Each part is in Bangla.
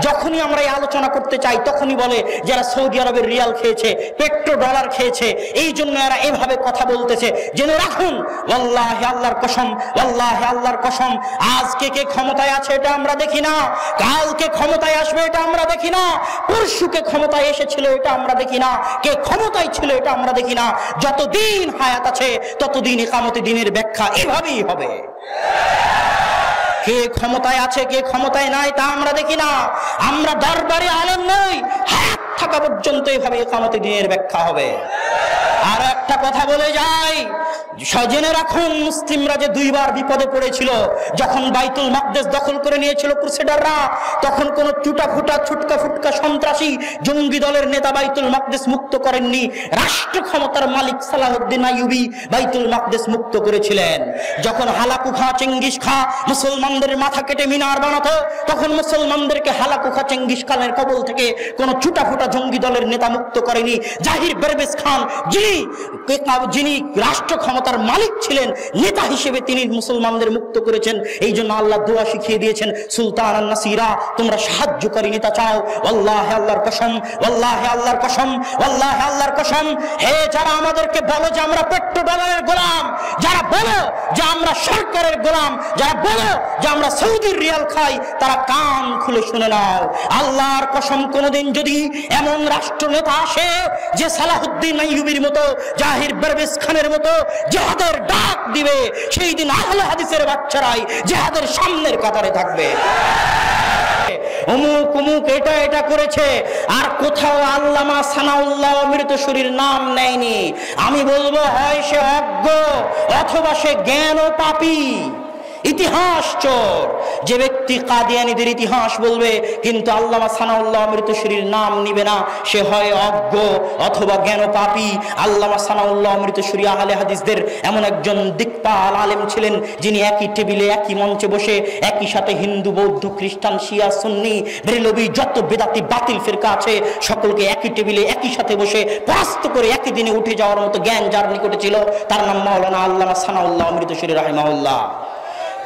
যখনই আমরা এই আলোচনা করতে চাই তখনই বলে যারা সৌদি আরবের রিয়াল খেয়েছে, পেট্রো ডলার খেয়েছে, এই জন্য এরা এভাবে কথা বলতেছে। জেনে রাখুন, আল্লাহ আল্লাহর কসম, আল্লাহ আল্লাহর কসম, আজকে কে ক্ষমতায় আছে এটা আমরা দেখি না, কালকে ক্ষমতায় আসবে এটা আমরা দেখি না, পরশুকে ক্ষমতায় এসেছিল এটা আমরা দেখি না, কে ক্ষমতায় ছিল এটা আমরা দেখি না। যতদিন হায়াত আছে ততদিন ইকামতে দ্বীনের ব্যাখ্যা এভাবেই হবে। কে ক্ষমতায় আছে কে ক্ষমতায় নাই তা আমরা দেখি না। আমরা দরবারে আলেম নই, হায়াত থাকা পর্যন্ত এভাবে ইকামতে দ্বীনের ব্যাখ্যা হবে। আর একটা কথা বলে যাই, জেনে রাখুন, মুসলিমরা যে দুইবার বিপদে পড়েছিল, যখন বাইতুল মাকদেস দখল করে নিয়েছিল ক্রুসেডাররা, তখন কোন ছুটকা ফুটকা সন্ত্রাসী জঙ্গি দলের নেতা বাইতুল মাকদেস মুক্ত করেননি। রাষ্ট্র ক্ষমতার মালিক সালাহউদ্দিন আইয়ুবী বাইতুল মাকদেস মুক্ত করেছিলেন। যখন হালাকু খা চেঙ্গিস খা মুসলমানদের মাথা কেটে মিনার বানাতো, তখন মুসলমানদেরকে হালাকু খা চেঙ্গিস খানের কবল থেকে কোন ছুটাফুটা জঙ্গি দলের নেতা মুক্ত করেনি। জাহির বেরবেস খান যিনি রাষ্ট্র ক্ষমতার মালিক ছিলেন, নেতা হিসেবে তিনি মুসলমানদের মুক্ত করেছেন। এই জন্য আল্লাহ দোয়া শিখিয়ে দিয়েছেন, সুলতান আন নাসিরা, তোমরা সাহায্যকারী নেতা চাও, আল্লাহ আল্লাহর কসম, আল্লাহ আল্লাহর কসম, আল্লাহ আল্লাহর কসম, হে যারা আমাদেরকে বলো যে আমরা পেট্রো ডলারের গোলাম, যারা বলো যে আমরা সরকারের গোলাম, যারা বলো যে আমরা সৌদির রিয়াল খাই, তারা কান খুলে শুনে নাও। আল্লাহর কসম, কোনদিন যদি এমন রাষ্ট্র নেতা আসে যে সালাহউদ্দিন আইয়ুবীর মতো, জাহির বেরবেস খানের মতো জিহাদের ডাক দিবে, সেই দিন আহলে হাদিসের বাচ্চারাই জিহাদের সামনের কাতারে থাকবে। অমুক অমুক এটা করেছে, আর কোথাও আল্লামা সানাউল্লাহ অমৃতসরীর নাম নেয়নি। আমি বলবো, হয় সে অজ্ঞ অথবা সে জ্ঞান ও পাপী, ইতিহাস চোর। যে ব্যক্তি কাদিয়ানীদের ইতিহাস বলবে কিন্তু আল্লামা সানাউল্লাহ অমৃতসরীর নাম নিবে না, সে হয় অজ্ঞ অথবা জ্ঞানপাপী। আল্লামা সানাউল্লাহ অমৃতসরী আহলে হাদিসদের এমন একজন দিকপাল আলেম ছিলেন, যিনি একই টেবিলে একই মঞ্চে বসে একই সাথে হিন্দু, বৌদ্ধ, খ্রিস্টান, শিয়া, সুন্নি, বেরেলভী, যত বেদাতি বাতিল ফিরকা আছে সকলকে একই টেবিলে একই সাথে বসে পরাস্ত করে একই দিনে উঠে যাওয়ার মতো জ্ঞান যার নিকটে ছিল, তার নাম মাওলানা আল্লামা সানাউল্লাহ অমৃতসরী রাহিমাহুল্লাহ।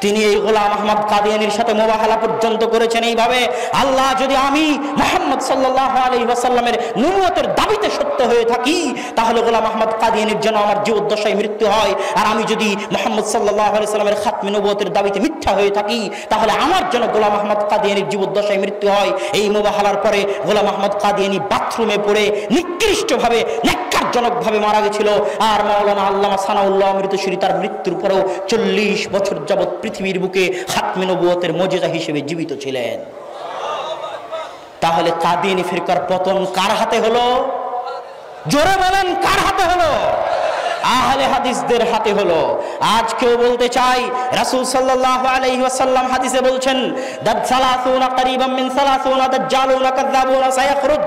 তিনি এই গোলাম আহমদ কাদিয়ানীর সাথে মোবাহালা পর্যন্ত করেছেন এইভাবে, আল্লাহ যদি আমি মুহাম্মদ সাল্লাল্লাহু আলাইহি ওয়াসাল্লামের নবুয়তের দাবিতে সত্য হয়ে থাকি, তাহলে গোলাম আহমদ কাদিয়ানীর জন্য আমার জীবদ্দশায় মৃত্যু হয়, আর আমি যদি মুহাম্মদ সাল্লাল্লাহু আলাইহি ওয়াসাল্লামের খাতমে নবুয়তের দাবিতে মিথ্যা হয়ে থাকি, তাহলে আমার জন্য গোলাম আহমদ কাদিয়ানীর জীবদ্দশায় মৃত্যু হয়। এই মোবাহালার পরে গোলাম আহমদ কাদিয়ানী বাথরুমে পড়ে নিকৃষ্টভাবে, ন্যাক্কারজনকভাবে মারা গেছিল। আর মাওলানা আল্লামা সানাউল্লাহ অমৃতসরী তার মৃত্যুর পরেও 40 বছর যাবত পৃথিবীর বুকে খাতমে নবুয়তের মুজিজা হিসেবে জীবিত ছিলেন। তাহলে কাদিয়ানী ফিরকার পতন কার হাতে হলো? জোরে বলেন, কার হাতে হলো? আহলে হাদিসদের হাতে হলো। আজকেও বলতে চাই, রাসূল সাল্লাল্লাহু আলাইহি ওয়াসাল্লাম হাদিসে বলছেন, দাজ্জালাতুনা করিবাম মিন 30 দাজ্জালুনা কাযাবুনা সায়াখরুজ,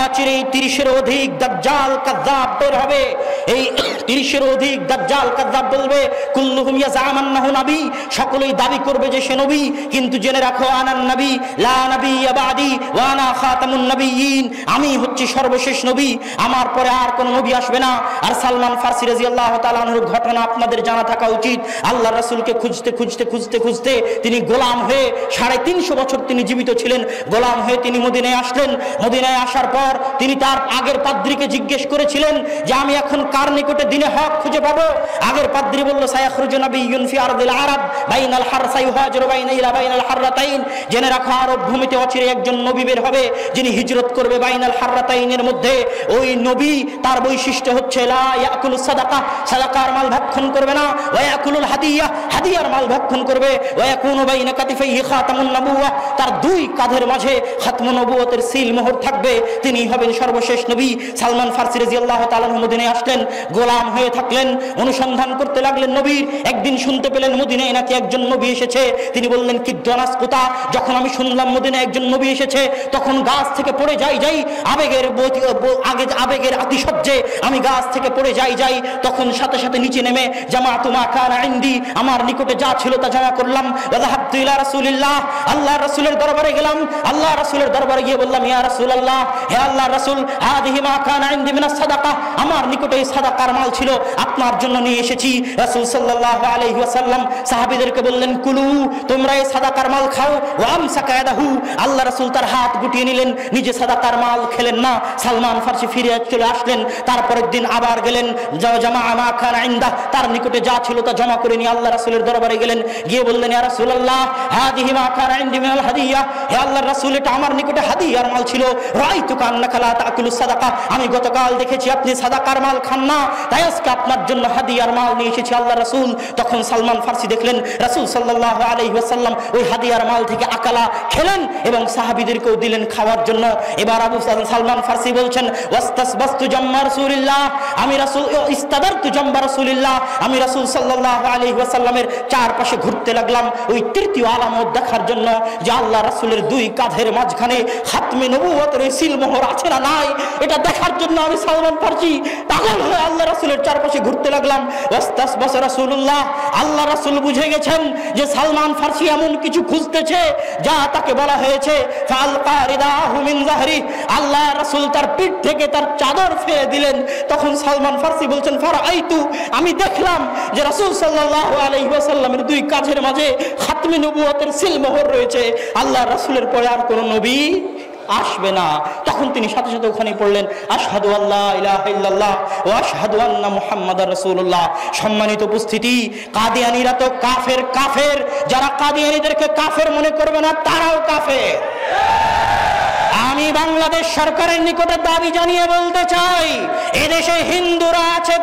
আচিরেই 30 এর অধিক দাজ্জাল কাযাব বের হবে। এই 30 এর অধিক দাজ্জাল কাযাব বলবে, কুল্লুহুম ইয়াজামান্নাহু নবী, সকলেই দাবি করবে যে সে নবী, কিন্তু জেনে রাখো আনান নবী লা নবিয়্যা বাদি ওয়া আনা খাতামুন নবিয়্যিন, আমি হচ্ছি সর্বশেষ নবী, আমার পরে আর কোন নবী আসবে না। আর সালমান ফারসি রাদিয়াল্লাহু তাআলা আনহুর ঘটনা আপনাদের জানা থাকা উচিত। আল্লাহর রাসূলকে খুঁজতে তিনি গোলাম হয়ে 350 বছর তিনি জীবিত ছিলেন। গোলাম হয়ে তিনি মদিনায় আসলেন। মদিনায় আসার পর তিনি তার আগের পাদ্রীকে জিজ্ঞেস করেছিলেন যে আমি এখন কার নিকটে দিনে হক খুঁজে পাবো? আগের পাদ্রী বলল, সায়াখরুজু নাবিয়্যুন ফি আরদিল আরব বাইনাল হারসা ইউহাজিরু বাইনাল হাররাতাইন, জেনে রাখো আরব ভূমিতে অচিরে একজন নবী বের হবে যিনি হিজরত করবে বাইনাল হাররাতাইনের মধ্যে। ওই নবী, তার বৈশিষ্ট্য হচ্ছে লা ইয়াকুলুস সাদাকা, সাদাকার মাল ভক্ষণ করবে না, ওয়া ইয়াকুলুল হাদিয়া, হাদিয়ার মাল ভক্ষণ করবে, ওয়া ইয়াকুনু বাইনা কাতিফাইহি খাতামুন নবুওয়া, তার দুই কাঁধের মাঝে খাতমুন নবুয়তের সিল মোহর থাকবে, তিনি হবেন সর্বশেষ নবী। সালমান ফারসি রাদিয়াল্লাহু তাআলা আনহু মদিনায় আসলেন, গোলাম হয়ে থাকলেন, অনুসন্ধান করতে লাগলেন নবীর। একদিন শুনতে পেলেন মদিনায় নাকি একজন নবী এসেছে। তিনি বললেন, কি দনাস কোথা? যখন আমি শুনলাম মদিনায় একজন নবী এসেছে, তখন গাছ থেকে পড়ে যাই আবেগের আতিশয্যে আমি গাছ থেকে পড়ে যাই, তখন সাথে সাথে নিচে নেমে জামাতু মা কানা ইনদি, আমার নিকটে যা ছিল তা জমা করলাম। ওয়াযাহাবতু যাহাবতু ইলা রাসূলিল্লাহ, আল্লাহর রাসূলের দরবারে গেলাম। আল্লাহ রাসূলের দরবারে গিয়ে বললাম, ইয়া রাসূলুল্লাহ, হে আল্লাহর রাসূল, হাদিহি মা কানা ইনদি মিনাস সাদাকা, আমার নিকটে এই সাদাকার মাল ছিল, আপনার জন্য নিয়ে এসেছি। রাসূল সাল্লাল্লাহু আলাইহি ওয়াসাল্লাম সাহাবীদেরকে বললেন, কুলু, তোমরা এই সাদাকার মাল খাও। ওয়া আমসাকা ইয়াদাহু, আল্লাহ রাসূল তার হাত গুটিয়ে নিলেন, নিজে সাদাকার মাল খেলেন না। সালমান ফারসি ফিরে চলে আসলেন, তারপরের দিন আবার গেলেন, জামা মা কানা ইনদা, তার নিকটে যা ছিল তা জমা করে নিয়ে আল্লাহ রাসূলের দরবারে গেলেন। গিয়ে বললেন, ইয়া রাসূলুল্লাহ, হাদিহি মা কানা ইনদি মিনাল হাদিয়া, হে আল্লাহর রাসূল, এটা আমার নিকটে হাদিয়ার মাল ছিল। রাআইতুকা আন্নাকা লা তাকুলুস সাদাকা, আমি গতকাল দেখেছি আপনি সাদাকার মাল খান না, তাই আজকে আপনার জন্য হাদিয়ার মাল নিয়ে এসেছি আল্লাহ রাসূল। তখন সালমান ফারসি দেখলেন রাসূল সাল্লাল্লাহু আলাইহি ওয়াসাল্লাম ওই হাদিয়ার মাল থেকে আকালা খেলেন এবং সাহাবীদেরকেও দিলেন খাওয়ার জন্য। এবার আবু সালমান ফারসি বলছেন, ওয়াস্তাসবাস্তু জাম্মা রাসূলিল্লাহ, আমি রাসূল ইস্তাদারতু জাম্বা রাসূলিল্লাহ, আমি রাসূল সাল্লাল্লাহু আলাইহি ওয়াসাল্লামের চারপাশে ঘুরতে লাগলাম ওই তৃতীয় আলামত দেখার জন্য যে আল্লাহ রাসূলের দুই কাঁধের মাঝখানে খাতমে নবুয়তের সিলমোহর আছে না নাই, এটা দেখার জন্য আমি সালমান ফারসি পাগল হয়ে আল্লাহ রাসূলের চারপাশে ঘুরতে লাগলাম। ওয়াস্তাসবাস রাসূলুল্লাহ, আল্লাহ রাসূল বুঝে গেছেন যে সালমান ফারসি এমন কিছু খুঁজতেছে যা তাকে বলা হয়েছে ফালকা রিদাহু মিন যাহরি, আল্লাহ রাসূল তার পিঠ থেকে তার চাদর ফেলে দিলেন। তখন সালমান ফারসি বলছেন, ফারাআইতু, আমি দেখলাম যে রাসূল সাল্লাল্লাহু আলাইহি ওয়াসাল্লামের দুই কাঁধের মাঝে খাতমে নবুয়তের সিলমোহর রয়েছে, আল্লাহ রাসূলের পরে আর কোন নবী আসবে না। তখন তিনি সাথে সাথে ওখানে পড়লেন, আশহাদু আল্লা ইলাহা ইল্লাল্লাহ ওয়া আশহাদু আন্না মুহাম্মাদার রাসূলুল্লাহ। সম্মানিত উপস্থিতি, কাদিয়ানীরা তো কাফের, যারা কাদিয়ানীদেরকে কাফের মনে করবে না তারাও কাফের। আমি বাংলাদেশ সরকারের নিকটে দাবি জানিয়ে বলতে চাই, এদেশে হিন্দুরা আছে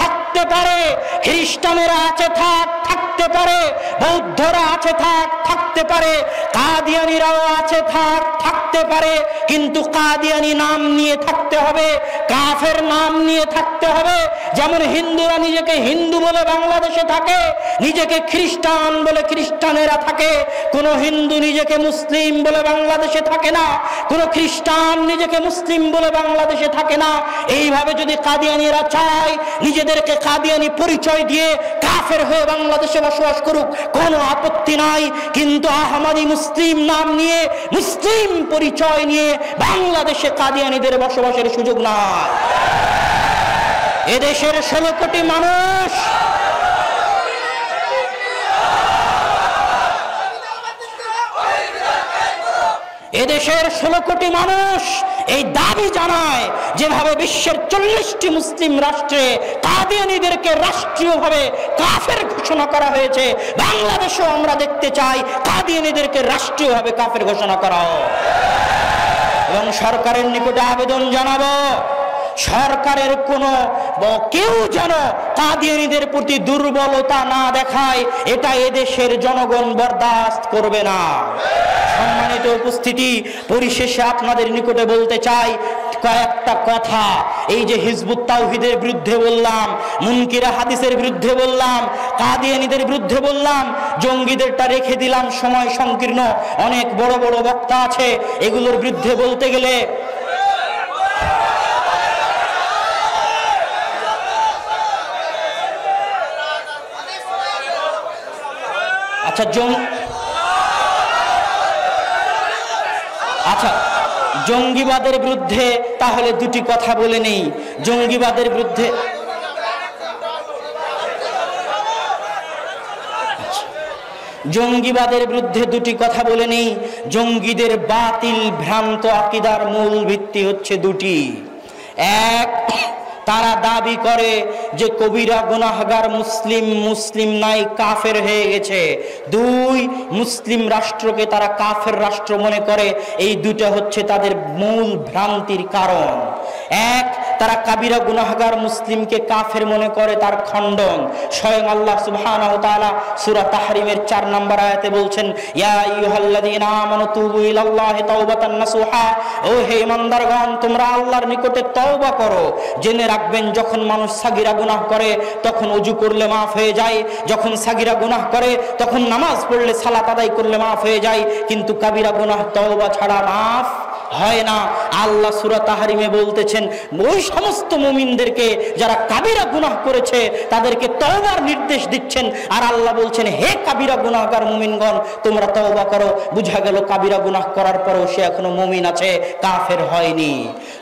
থাকতে পারে, খ্রিস্টানেরা আছে থাকতে পারে, বৌদ্ধরা আছে থাকতে পারে, কাদিয়ানীরাও আছে থাকতে পারে, কিন্তু কাদিয়ানী নাম নিয়ে থাকতে হবে, কাফের নাম নিয়ে থাকতে হবে। যেমন হিন্দুরা নিজেকে হিন্দু বলে বাংলাদেশে থাকে, নিজেকে খ্রিস্টান বলে খ্রিস্টানেরা থাকে, কোন হিন্দু নিজেকে মুসলিম বলে বাংলাদেশে থাকে না, কোন খ্রিস্টান নিজেকে মুসলিম বলে বাংলাদেশে থাকে না। এইভাবে যদি কাদিয়ানীরা চায় নিজেদেরকে কাদিয়ানী পরিচয় দিয়ে কাফের হয়ে বাংলাদেশে বসবাস করুক, কোনো আপত্তি নাই, কিন্তু আহমদী মুসলিম নাম নিয়ে মুসলিম পরিচয় নিয়ে বাংলাদেশে কাদিয়ানীদের বসবাসের সুযোগ নাই। এদেশের 16 কোটি মানুষ এদেশের 16 কোটি মানুষ এই দাবি জানায়, যেভাবে বিশ্বের 40টি মুসলিম রাষ্ট্রে কাদিয়ানীদেরকে রাষ্ট্রীয়ভাবে কাফের ঘোষণা করা হয়েছে, বাংলাদেশেও আমরা দেখতে চাই কাদিয়ানীদেরকে রাষ্ট্রীয়ভাবে কাফের ঘোষণা করা হোক। এবং সরকারের নিকটে আবেদন জানাবো, সরকারের কোন কেউ যেন কাদিয়ানীদের প্রতি দুর্বলতা না দেখায়, এটা এদেশের জনগণ বরদাস্ত করবে না। সম্মানিত উপস্থিতি, পরিশেষে আপনাদের নিকটে বলতে চাই কয়েকটা কথা। এই যে হিজবুত তাওহীদের বিরুদ্ধে বললাম, মুনকিরা হাদিসের বিরুদ্ধে বললাম, কাদিয়ানীদের বিরুদ্ধে বললাম, জঙ্গিদেরটা রেখে দিলাম, সময় সংকীর্ণ, অনেক বড় বড় বক্তা আছে, এগুলোর বিরুদ্ধে বলতে গেলে জঙ্গিবাদের বিরুদ্ধে তাহলে দুটি কথা বলে নেই। জঙ্গিবাদের বিরুদ্ধে দুটি কথা বলে নেই। জঙ্গিদের বাতিল ভ্রান্ত আকীদার মূল ভিত্তি হচ্ছে দুটি। এক, তারা দাবি করে যে কবিরা গুনাহগার মুসলিম নাই, কাফের হয়ে গেছে। দুই, মুসলিম রাষ্ট্রকে তারা কাফের রাষ্ট্র মনে করে। এই দুটো হচ্ছে তাদের মূল ভ্রান্তির কারণ। এক, তারা কাবিরা গুনাহগার মুসলিমকে কাফের মনে করে, তার খণ্ডন স্বয়ং আল্লাহ সুবহানাহু ওয়া তাআলা সূরা তাহরিমের 4 নম্বর আয়াতে বলছেন, ইয়া আইয়ুহাল্লাযীনা আমানু তুবু ইলাল্লাহি তাওবাতান নাসুহা, ও হে ঈমানদারগণ, তোমরা আল্লাহর নিকটে তওবা করো। জেনে রাখবেন, যখন মানুষ সাগীরা গুনাহ করে তখন ওযু করলে মাফ হয়ে যায়, যখন সাগীরা গুনাহ করে তখন নামাজ পড়লে সালাত আদায় করলে মাফ হয়ে যায়, কিন্তু কাবিরা গুনাহ তওবা ছাড়া মাফ হয় না। আল্লাহ সূরা তাহরিমে বলতেছেন ওই সমস্ত মুমিনদেরকে যারা কাবিরা গুনাহ করেছে তাদেরকে তওবার নির্দেশ দিচ্ছেন, আর আল্লাহ বলছেন হে কাবিরা গুনাহগার মুমিনগণ তোমরা তওবা করো। বুঝা গেল কাবিরা গুনাহ করার পরেও সে এখনো মুমিন আছে, কাফের হয়নি।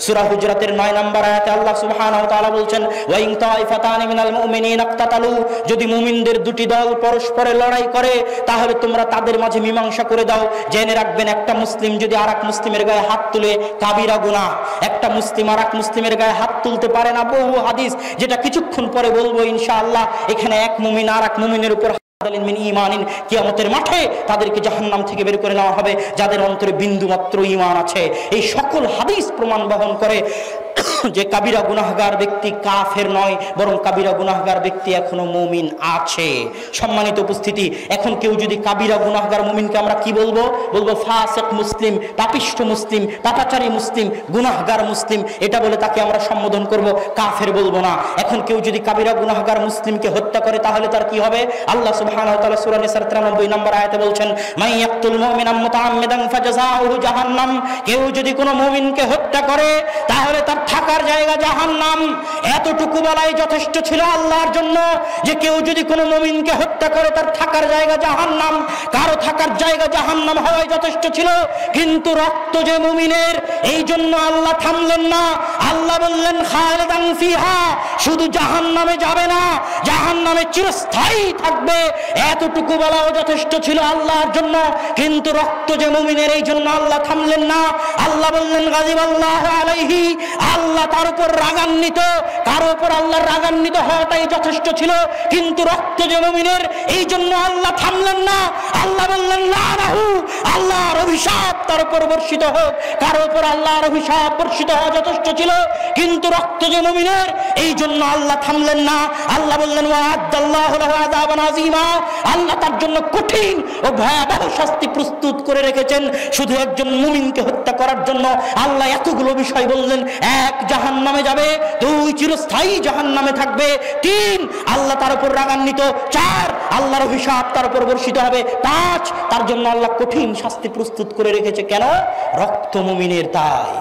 সূরা হুজরাতের 9 নম্বর আয়াতে আল্লাহ সুবহানাহু ওয়া তাআলা বলছেন ওয়া ইন তাইফাতানি মিনাল মুমিনিনা ইকতাতালু, যদি মুমিনদের দুটি দল পরস্পরে লড়াই করে তাহলে তোমরা তাদের মাঝে মীমাংসা করে দাও। জেনে রাখবেন একটা মুসলিম যদি আরেক মুসলিমের গায়ে হাত তুলে কাবিরা গুনাহ, একটা মুসলিম আরেক মুসলিমের গায়ে হাত তুলতে পারে না। বহু হাদিস যেটা কিছুক্ষণ পরে বলবো ইনশাআল্লাহ, এখানে এক মুমিন আরেক মুমিনের উপর কিয়ামতের মাঠে তাদেরকে জাহান্নাম থেকে বের করে নেওয়া হবে যাদের অন্তরে বিন্দু মাত্র ঈমান আছে। এই সকল হাদিস প্রমাণ বহন করে যে কাবিরা গুনাহগার ব্যক্তি কাফের নয়, বরং কাবিরা গুনাহগার ব্যক্তি এখনো মুমিন আছে। সম্মানিত উপস্থিতি, এখন কেউ যদি কাবিরা গুনাহগার মুমিনকে আমরা কি বলবো? বলবো ফাসিক মুসলিম, পাপিষ্ঠ মুসলিম, পাপাচারী মুসলিম, গুনাহগার মুসলিম, এটা বলে তাকে আমরা সম্বোধন করব, কাফের বলবো না। এখন কেউ যদি কাবিরা গুনাহগার মুসলিমকে হত্যা করে তাহলে তার কি হবে? আল্লাহ সুবহানাহু ওয়া তাআলা সূরা নিসার 93 নম্বর আয়াতে বলছেন মাইয়াকতুল মুমিনান মুতাআম্মিদান ফাজাযাউহু জাহান্নাম, কেউ যদি কোনো মুমিনকে হত্যা করে তাহলে তার থাকার জায়গা জাহান্নাম। এতটুকু বলাই যথেষ্ট ছিল আল্লাহর জন্য যে কেউ যদি কোনো মুমিনকে হত্যা করে তার থাকার জায়গা জাহান্নাম, কারো থাকার জায়গা জাহান্নাম হওয়াই যথেষ্ট ছিল। কিন্তু রক্ত যে মুমিনের, এই জন্য আল্লাহ থামলেন না। আল্লাহ বললেন খালিদান ফিহা, শুধু জাহান্নামে যাবে না, জাহান্নামে চিরস্থায়ী থাকবে। এতটুকু বলাও যথেষ্ট ছিল আল্লাহর জন্য। কিন্তু রক্ত যে মুমিনের, এই জন্য আল্লাহ থামলেন না। আল্লাহ বললেন গাযিবাল্লাহু আলাইহি, আল্লাহ তার উপর রাগান্বিত। কারো উপর আল্লাহর রাগান্বিত হওয়াটাই যথেষ্ট ছিল, কিন্তু রক্ত যে মুমিনের, এই জন্য আল্লাহ থামলেন না। আল্লাহ বললেন লানাহু, আল্লাহর অভিশাপ তার উপর বর্ষিত হোক। কারো উপর আল্লাহর অভিশাপ বর্ষিত হওয়া যথেষ্ট ছিল, কিন্তু রক্ত যে মুমিনের, এই জন্য আল্লাহ থামলেন না। আল্লাহ বললেন ওয়া'আদাল্লাহু লাহু আযাবান আযীমা, আল্লাহ তার জন্য কঠিন ও ভয়াবহ শাস্তি প্রস্তুত করে রেখেছেন শুধু একজন মুমিনকে হত্যা করার জন্য। আল্লাহ এতগুলো বিষয় বললেন, এক, জাহান্নামে যাবে, দুই, চিরস্থায়ী জাহান্নামে থাকবে, তিন, আল্লাহ তার উপর রাগান্বিত, চার, আল্লাহর অভিশাপ তার উপর বর্ষিত হবে, পাঁচ, তার জন্য আল্লাহ কঠিন শাস্তি প্রস্তুত করে রেখেছে। কেন? রক্ত মুমিনের। তাই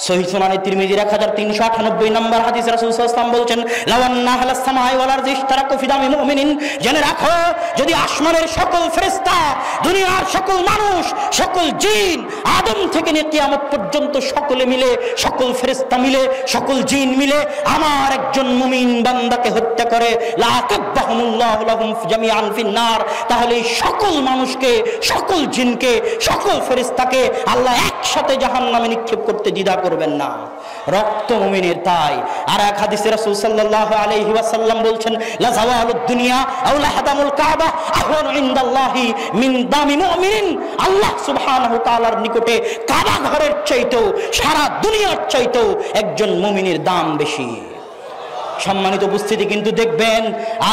সহিহ সুনানে তিরমিজির 1398 নম্বর হাদিস রাসূল সাল্লাল্লাহু আলাইহি ওয়াসাল্লাম বলছেন লাওয়ান্না আহলাস সামাই ওয়াল আরদি ইশতারাকু ফি দামি মুমিনিন, জেনে রাখো যদি আসমানের সকল ফেরেশতা, দুনিয়ার সকল মানুষ, সকল জিন, আদম থেকে নিয়ে কিয়ামত পর্যন্ত সকলে মিলে, সকল ফেরেশতা মিলে, সকল জিন মিলে আমার একজন মুমিন বান্দাকে হত্যা করে, লা কাব্বাহুমুল্লাহু লাহুম জামিআন ফিন-নার, তাহলে সকল মানুষকে, সকল জিনকে, সকল ফেরেশতাকে আল্লাহ একসাথে জাহান্নামে নিক্ষেপ করতে দ্বিধা করবেন না। রক্ত মুমিনের। তাই আর এক হাদিসে রাসূল সাল্লাল্লাহু আলাইহি ওয়াসাল্লাম বলছেন লা যাওয়ালুদ দুনিয়া আও লা হাদামুল কাবা আহওয়ানু ইনদাল্লাহি মিন দামি মুমিন, আল্লাহ সুবহানাহু ওয়া তাআলার নিকটে কাবা ঘরের চাইতেও, সারা দুনিয়ার চাইতেও একজন মুমিনের দাম বেশি। সম্মানিত উপস্থিতি, কিন্তু দেখবেন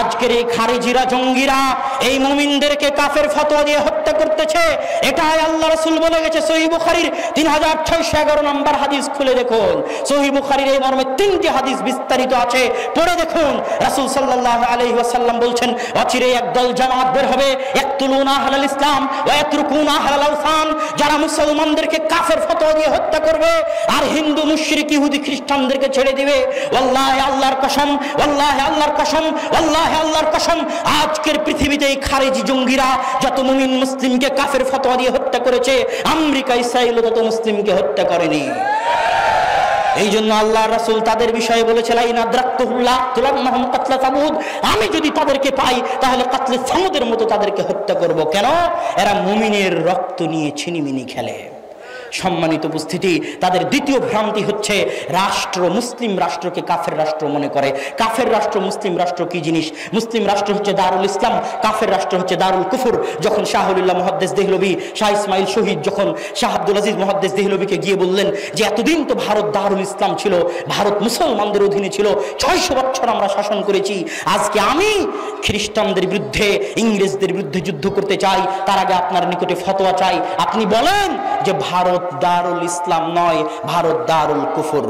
আজকের এই খারিজিরা, জঙ্গিরা এই মুমিনদেরকে কাফের ফতোয়া দিয়ে হত্যা করতেছে। এটাই আল্লাহ রাসূল বলে গেছে। সহিহ বুখারীর 3611 নম্বর হাদিস খুলে দেখুন। সহিহ বুখারীর এই মর্মে 3টি হাদিস বিস্তারিত আছে, পড়ে দেখুন। রাসূল সাল্লাল্লাহু আলাইহি ওয়াসাল্লাম বলছেন অচিরেই একদল জামাত বের হবে, ইয়াকতুলুনা আহলাল ইসলাম ওয়া ইয়াতরুকুনা আহলাল আওসান, যারা মুসলমানদেরকে কাফের ফতোয়া দিয়ে হত্যা করবে আর হিন্দু, মুশরিক, ইহুদি, খ্রিস্টানদেরকে ছেড়ে দিবে। ওয়াল্লাহি আল্লাহর কসম, ওয়াল্লাহি আল্লাহর কসম, ওয়াল্লাহি আল্লাহর কসম, আজকের পৃথিবীতে এই খারিজি জঙ্গিরা যত মুমিন মুসলিমকে কাফের ফতোয়া দিয়ে হত্যা করেছে, আমেরিকা, ইসরায়েল তত মুসলিমকে হত্যা করেনি। এই জন্য আল্লাহ রাসূল তাদের বিষয়ে বলেছে লাইন আদরাকতুহুল্লাহ তুলান্নাহুম কাতলা সামুদ, আমি যদি তাদেরকে পাই তাহলে কাতলে সামুদের মতো তাদেরকে হত্যা করব। কেন? এরা মুমিনের রক্ত নিয়ে ছিনিমিনি খেলে। সম্মানিত উপস্থিতি, তাদের দ্বিতীয় ভ্রান্তি হচ্ছে রাষ্ট্র, মুসলিম রাষ্ট্রকে কাফের রাষ্ট্র মনে করে। কাফের রাষ্ট্র, মুসলিম রাষ্ট্র কি জিনিস? মুসলিম রাষ্ট্র হচ্ছে দারুল ইসলাম, কাফের রাষ্ট্র হচ্ছে দারুল কুফর। যখন শাহ ওলিল্লাহ মুহাদ্দিস দেহলভী, শাহ ইসমাইল শহীদ যখন শাহ আব্দুল আজিজ মুহাদ্দিস দেহলভীকে গিয়ে বললেন যে এতদিন তো ভারত দারুল ইসলাম ছিল, ভারত মুসলমানদের অধীনে ছিল, 600 বছর আমরা শাসন করেছি, আজকে আমি খ্রিস্টানদের বিরুদ্ধে, ইংরেজদের বিরুদ্ধে যুদ্ধ করতে চাই, তার আগে আপনার নিকটে ফতোয়া চাই, আপনি বলেন যে ভারত দারুল ইসলাম নয়, ভারত দারুল কুফর।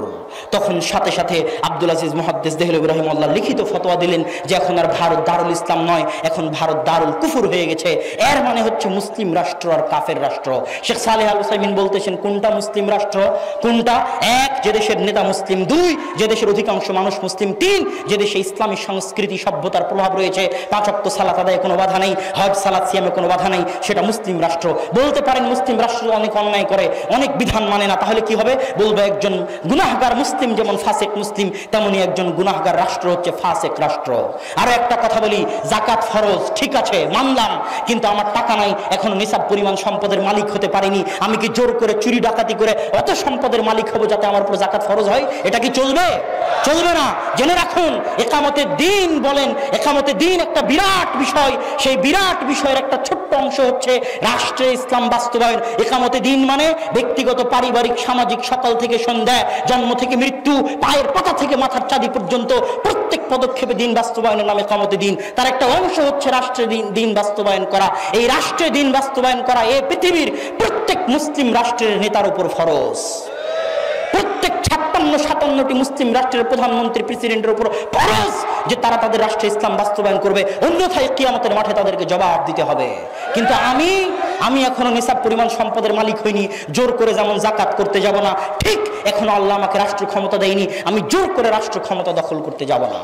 তখন সাথে সাথে আব্দুল আজিজ মুহাদ্দিস দেহলভী রাহিমাহুল্লাহ লিখিত ফতোয়া দিলেন যে এখন আর ভারত দারুল ইসলাম নয়, এখন ভারত দারুল কুফর হয়ে গেছে। এর মানে হচ্ছে মুসলিম রাষ্ট্র আর কাফের রাষ্ট্র। শেখ সালেহ আল উসাইমিন বলতেছেন কোনটা মুসলিম রাষ্ট্র, কোনটা? এক, যে দেশের নেতা মুসলিম; দুই, যে দেশের অধিকাংশ মানুষ মুসলিম; তিন, যে দেশে ইসলামী সংস্কৃতি সভ্যতার প্রভাব রয়েছে, 5 ওয়াক্ত সালাত আদায়ে কোনো বাধা নেই, হজ সালাত সিয়ামে কোনো বাধা নেই, সেটা মুসলিম রাষ্ট্র। বলতে পারেন মুসলিম রাষ্ট্র অনেক অন্যায় করে, অনেক বিধান মানে না, তাহলে কি হবে? বলবো একজন গুনাহগার মুসলিম যেমন ফাসেক মুসলিম, তেমনি একজন গুনাহগার রাষ্ট্র হচ্ছে ফাসেক রাষ্ট্র। আরো একটা কথা বলি, জাকাত ফরজ, ঠিক আছে মানলাম, কিন্তু আমার টাকা নাই, এখন নিসাব পরিমাণ সম্পদের মালিক হতে পারিনি, আমি কি জোর করে চুরি ডাকাতি করে অত সম্পদের মালিক হব যাতে আমার উপর জাকাত ফরজ হয়? এটা কি চলবে? চলবে না। জেনে রাখুন, একামতে দিন বলেন, একামতে দিন একটা বিরাট বিষয়, সেই বিরাট বিষয়ের একটা ছোট্ট অংশ হচ্ছে রাষ্ট্রে ইসলাম বাস্তবায়ন। একামতে দিন মানে ব্যক্তিগত, পারিবারিক, সামাজিক, সকাল থেকে সন্ধ্যা, জন্ম থেকে মৃত্যু, পায়ের পাতা থেকে মাথার চাঁদি পর্যন্ত প্রত্যেক পদক্ষেপে দিন বাস্তবায়নের নামে একামতে দিন। তার একটা অংশ হচ্ছে রাষ্ট্রে দিন বাস্তবায়ন করা। এই রাষ্ট্রে দিন বাস্তবায়ন করা এই পৃথিবীর প্রত্যেক মুসলিম রাষ্ট্রের নেতার উপর ফরজ। প্রত্যেক 56-57টি মুসলিম রাষ্ট্রের প্রধানমন্ত্রী, প্রেসিডেন্টের উপর ফরজ যে তারা তাদের রাষ্ট্রে ইসলাম বাস্তবায়ন করবে, অন্যথায় কিয়ামতের মাঠে তাদেরকে জবাব দিতে হবে। কিন্তু আমি এখনো নিসাব পরিমাণ সম্পদের মালিক হইনি, জোর করে যেমন জাকাত করতে যাব না, ঠিক এখনো আল্লাহ আমাকে রাষ্ট্র ক্ষমতা দেয়নি, আমি জোর করে রাষ্ট্র ক্ষমতা দখল করতে যাব না।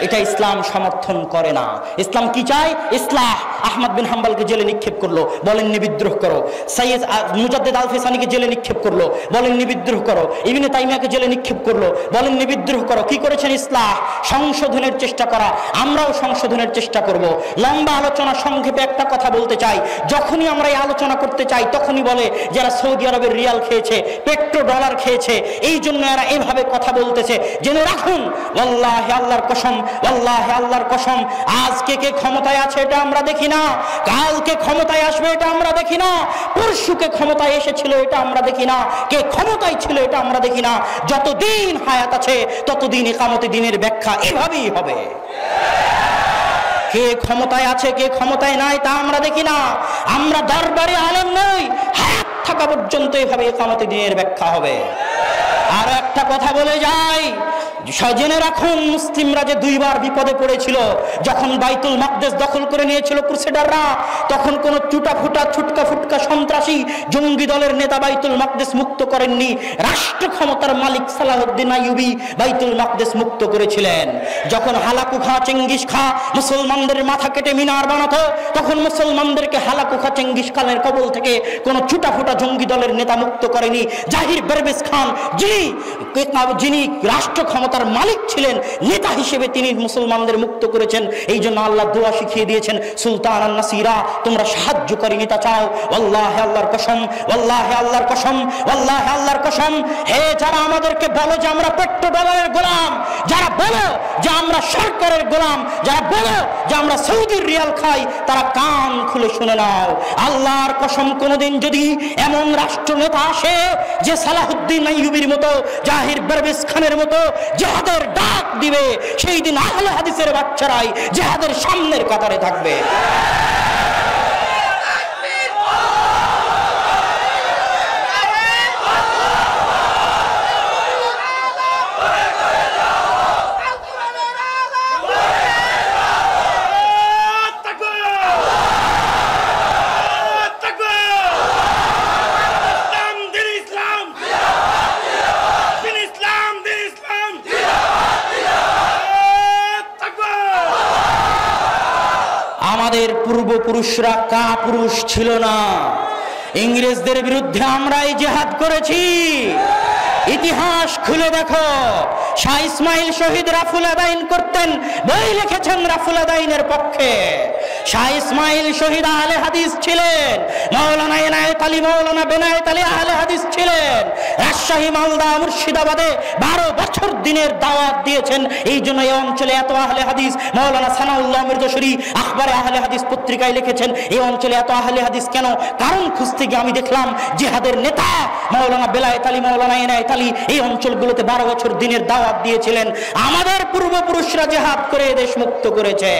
এটা ইসলাম সমর্থন করে না। ইসলাম কি চায়? ইসলাহ। আহমদ বিন হাম্বলকে জেলে নিক্ষেপ করলো, বলেননি বিদ্রোহ করো। সৈয়দ মুজাদ্দিদ আল ফিসানিকে জেলে নিক্ষেপ করলো, বলেননি বিদ্রোহ করো। ইবনে তাইমিয়াকে জেলে নিক্ষেপ করলো, বলেননি বিদ্রোহ করো। কি করেছেন? ইসলাহ, সংশোধনের চেষ্টা করা। আমরাও সংশোধনের চেষ্টা করব। লম্বা আলোচনা, সংক্ষেপে একটা কথা বলতে চাই, যখনই আমরা এই আলোচনা করতে চাই তখনই বলে যারা সৌদি আরবের রিয়াল খেয়েছে, পেট্রো ডলার খেয়েছে, এই জন্য এরা এভাবে কথা বলতেছে। জেনে রাখুন, আল্লাহ আল্লাহর কসম, আল্লাহ আল্লাহর কসম, আজকে কে ক্ষমতায় আছে এটা আমরা দেখি না, কালকে ক্ষমতায় আসবে এটা আমরা দেখি না, পরশুকে ক্ষমতায় এসেছিল এটা আমরা দেখি না, কে ক্ষমতায় ছিল এটা আমরা দেখি না। যতদিন হায়াত আছে ততদিন ইকামতে দিনের ব্যাখ্যা এভাবেই হবে। কে ক্ষমতায় আছে কে ক্ষমতায় নাই তা আমরা দেখি না। আমরা দরবারে আলেম নই, হায়াত থাকা পর্যন্ত এভাবে ইকামতে দিনের ব্যাখ্যা হবে। আর একটা কথা বলে যাই, জেনে রাখুন, মুসলিমরা যে 2 বার বিপদে পড়েছিল, যখন বাইতুল মাকদেস দখল করে নিয়েছিল ক্রুসেডাররা, তখন কোন ছুটকা ফুটকা সন্ত্রাসী জঙ্গি দলের নেতা বাইতুল মাকদেস মুক্ত করেননি। রাষ্ট্র ক্ষমতার মালিক সালাহউদ্দিন আইয়ুবী বাইতুল মাকদেস মুক্ত করেছিলেন। যখন হালাকু খা চেঙ্গিস খা মুসলমানদের মাথা কেটে মিনার বানাতো, তখন মুসলমানদেরকে হালাকু খা চেঙ্গিস খানের কবল থেকে কোন ছুটাফুটা জঙ্গি দলের নেতা মুক্ত করেনি। জাহির বেরবেস খান, যিনি রাষ্ট্র ক্ষমতার মালিক ছিলেন, নেতা হিসেবে তিনি মুসলমানদের মুক্ত করেছেন। এই জন্য আল্লাহ দোয়া শিখিয়ে দিয়েছেন, সুলতান আন নাসিরা, তোমরা সাহায্যকারী নেতা চাও, আল্লাহ আল্লাহর কসম, আল্লাহ আল্লাহর কসম, আল্লাহ আল্লাহর কসম, হে যারা আমাদেরকে বলো যে আমরা পেট্রো ডলারের গোলাম, যারা বলো যে আমরা সরকারের গোলাম, যারা বলো যে আমরা সৌদির রিয়াল খাই, তারা কান খুলে শুনে নাও। আল্লাহর কসম, কোনদিন যদি এমন রাষ্ট্র নেতা আসে যে সালাহউদ্দিন আইয়ুবীর মতো, জাহির বেরবেস খানের মতো জিহাদের ডাক দিবে, সেই দিন আহলে হাদিসের বাচ্চারাই জিহাদের সামনের কাতারে থাকবে। আমাদের পূর্বপুরুষরা কাপুরুষ ছিল না, ইংরেজদের বিরুদ্ধে আমরাই জিহাদ করেছি। ইতিহাস খুলে দেখো, শাহ ইসমাইল শহীদ রাফুল আদাইন করতেন, বই লিখেছেন রাফুল আদাইনের পক্ষে। শাহ ইসমাইল শহীদ আহলে হাদিস ছিলেন, মাওলানা এনায়েত আলী, মাওলানা বেনায়েত আলী আহলে হাদিস ছিলেন। রাজশাহী, মালদা, মুর্শিদাবাদে 12 বছর দিনের দাওয়াত দিয়েছেন। এই জন্য এই অঞ্চলে এত আহলে হাদিস। মাওলানা সানাউল্লাহ মির্জাশরী আখবারে আহলে হাদিস পত্রিকায় লিখেছেন, এই অঞ্চলে এত আহলে হাদিস কেন? কারণ খুঁজতে গিয়ে আমি দেখলাম জিহাদের নেতা মাওলানা বেলায়েত আলী, মাওলানা এনায়েত আলী এই অঞ্চলগুলোতে 12 বছর দিনের দাওয়াত দিয়েছিলেন। আমাদের পূর্বপুরুষরা জিহাদ করে দেশ মুক্ত করেছে।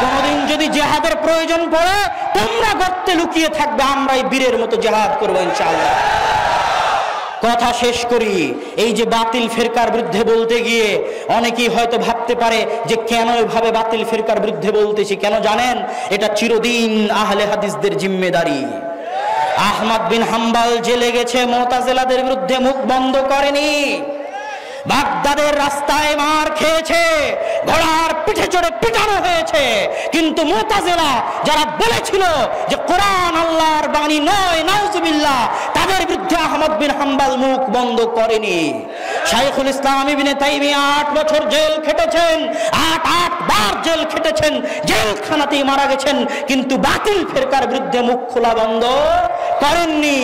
কোনদিন যদি জিহাদের প্রয়োজন পড়ে তোমরা গর্তে লুকিয়ে থাকবে, আমরাই বীরের মতো জিহাদ করব ইনশাআল্লাহ। কথা শেষ করি, এই যে বাতিল ফিরকার বিরুদ্ধে বলতে গিয়ে অনেকেই হয়তো ভাবতে পারে যে কেন এভাবে বাতিল ফিরকার বিরুদ্ধে বলতেছি, কেন জানেন? এটা চিরদিন আহলে হাদিসদের জিম্মেদারি। আহমদ বিন হাম্বল জেলে গেছে, মুতাজিলাদের বিরুদ্ধে মুখ বন্ধ করেনি। বাগদাদের রাস্তায় মার খেয়েছে, ঘোড়ার পিঠে চড়ে পিটানো হয়েছে, কিন্তু মুতাজিলা যারা বলেছিল যে কোরআন আল্লাহর বাণী নয়, নাউজুবিল্লাহ, তাদের বিরুদ্ধে আহমদ বিন হাম্বল মুখ বন্ধ করেনি। শাইখুল ইসলাম ইবনে তাইমিয়া 8 বছর জেল খেটেছেন, 8 বার জেল খেটেছেন, জেলখানাতেই মারা গেছেন, কিন্তু বাতিল ফিরকার বিরুদ্ধে মুখ খোলা বন্ধ করেননি।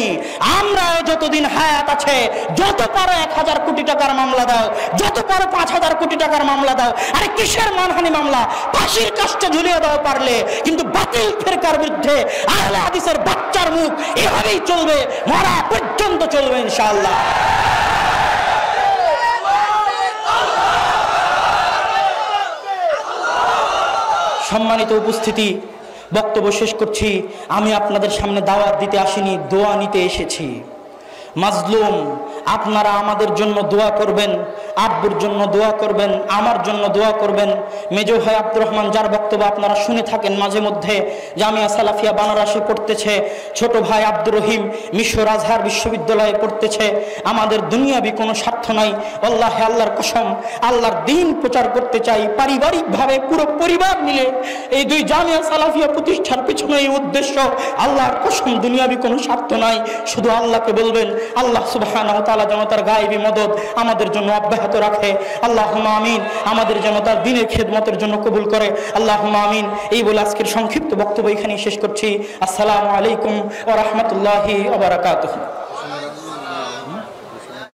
আমরা যতদিন হায়াত আছে, যত পারো 1000 কোটি টাকার মামলা দাও, যত পারো 5000 কোটি টাকার মামলা দাও, আরে কিসের মানহানি মামলা, ফাঁসির কাস্টে ঝুলিয়ে দাও পারলে, কিন্তু বাতিল ফিরকার বিরুদ্ধে আহলে হাদিসের বাচ্চার মুখ এভাবেই চলবে, মরা পর্যন্ত চলবে ইনশাআল্লাহ। সম্মানিত উপস্থিতি, বক্তব্য শেষ করছি। আমি আপনাদের সামনে দাওয়াত দিতে আসিনি, দোয়া নিতে এসেছি। মাজলুম, আপনারা আমাদের জন্য দোয়া করবেন, আব্বুর জন্য দোয়া করবেন, আমার জন্য দোয়া করবেন। মেজো ভাই আব্দুর রহমান, যার বক্তব্য আপনারা শুনে থাকেন মাঝে মধ্যে, জামিয়া সালাফিয়া বানারসে পড়তেছে। ছোট ভাই আব্দুর রহিম মিশর আজহার বিশ্ববিদ্যালয়ে পড়তেছে। আমাদের দুনিয়াবি কোনো স্বার্থ নাই, আল্লাহে আল্লাহর কসম, আল্লাহর দ্বীন প্রচার করতে চাই পারিবারিকভাবে, পুরো পরিবার মিলে এই 2 জামিয়া সালাফিয়া প্রতিষ্ঠার পিছনে এই উদ্দেশ্য। আল্লাহর কসম, দুনিয়াবি কোনো স্বার্থ নাই, শুধু আল্লাহকে বলবেন আল্লাহ সুবহানাহু ওয়া তাআলা যেন তার গায়েবী মদদ আমাদের জন্য অব্যাহত রাখে। আল্লাহুম্মা আমিন। আমাদের যেন তার দ্বীনের খেদমতের জন্য কবুল করে। আল্লাহুম্মা আমিন। এই বলে আজকের সংক্ষিপ্ত বক্তব্য এখানেই শেষ করছি। আসসালামু আলাইকুম ওয়া রাহমাতুল্লাহি ওয়া বারাকাতুহু।